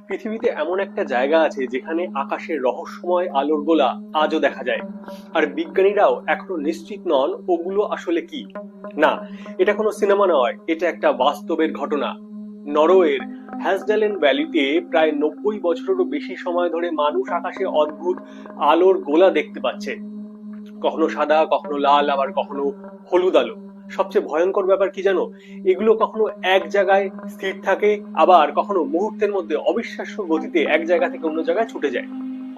পৃথিবীতে এমন একটা জায়গা আছে যেখানে আকাশের রহস্যময় আলোর গোলা আজও দেখা যায়, আর বিজ্ঞানীরাও এখনো নিশ্চিত নন ওগুলো আসলে কি। না, এটা কোনো সিনেমা নয়, এটা একটা বাস্তবের ঘটনা। নরওয়ের হ্যাসডালেন ভ্যালিতে প্রায় 90 বছরেরও বেশি সময় ধরে মানুষ আকাশে অদ্ভুত আলোর গোলা দেখতে পাচ্ছে। কখনো সাদা, কখনো লাল, আবার কখনো হলুদ আলো। সবচেয়ে ভয়ঙ্কর ব্যাপার কি জানো, এগুলো কখনো এক জায়গায় স্থির থাকে, আবার কখনো মুহূর্তের মধ্যে অবিশ্বাস্য গতিতে এক জায়গা থেকে অন্য জায়গায় ছুটে যায়।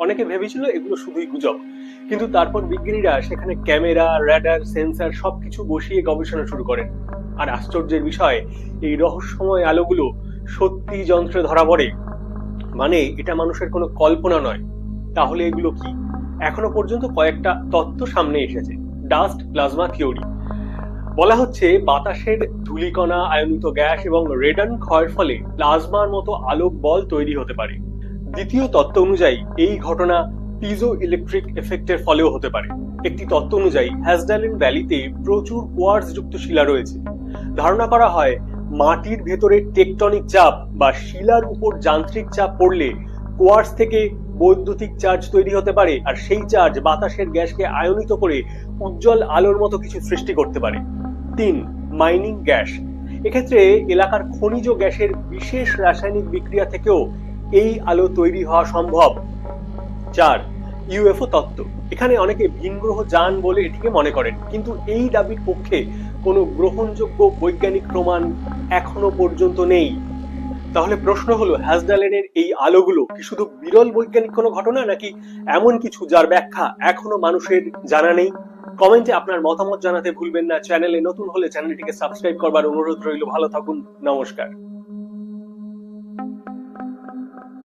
অনেকে ভেবেছিল এগুলো শুধুই গুজব, কিন্তু তারপর বিজ্ঞানীরা সেখানে ক্যামেরা, র্যাডার, সেন্সর সবকিছু বসিয়ে গবেষণা শুরু করেন। আর আশ্চর্যের বিষয়, এই রহস্যময় আলোগুলো সত্যি যন্ত্রে ধরা পড়ে। মানে এটা মানুষের কোনো কল্পনা নয়। তাহলে এগুলো কি? এখনো পর্যন্ত কয়েকটা তত্ত্ব সামনে এসেছে। ডাস্ট প্লাজমা থিওরি বলা হচ্ছে, বাতাসের ধূলিকণা, আয়নিত গ্যাস এবং রেডন ক্ষয়ের ফলে প্লাজমার মতো আলোক বল তৈরি হতে পারে। দ্বিতীয় তত্ত্ব অনুযায়ী এই ঘটনা পিজো ইলেকট্রিক এফেক্টের ফলেও হতে পারে। একটি তত্ত্ব অনুযায়ী হ্যাসডালেন ভ্যালিতে প্রচুর কোয়ার্টজ যুক্ত শিলা রয়েছে। ধারণা করা হয় মাটির ভেতরে টেকটনিক চাপ বা শিলার উপর যান্ত্রিক চাপ পড়লে কোয়ার্টজ থেকে বৈদ্যুতিক চার্জ তৈরি হতে পারে, আর সেই চার্জ বাতাসের গ্যাসকে আয়নিত করে উজ্জ্বল আলোর মতো কিছু সৃষ্টি করতে পারে। 3. Mining gas. এক্ষেত্রে এলাকার খনিজ গ্যাসের বিশেষ রাসায়নিক বিক্রিয়া থেকেও এই আলো তৈরি হওয়া সম্ভব। 4. ইউএফও তত্ত্ব। এখানে অনেকে ভিনগ্রহ যান বলে এটিকে মনে করেন, কিন্তু এই দাবির পক্ষে কোনো গ্রহণযোগ্য বৈজ্ঞানিক প্রমাণ এখনো পর্যন্ত নেই। তাহলে প্রশ্ন হলো, হ্যাসডালেনের এই আলোগুলো কি শুধু বিরল বৈজ্ঞানিক কোনো ঘটনা, নাকি এমন কিছু যার ব্যাখ্যা এখনো মানুষের জানা নেই? কমেন্টে আপনার মতামত জানাতে ভুলবেন না। চ্যানেলে নতুন হলে চ্যানেলটিকে সাবস্ক্রাইব করবার অনুরোধ রইল। ভালো থাকুন, নমস্কার।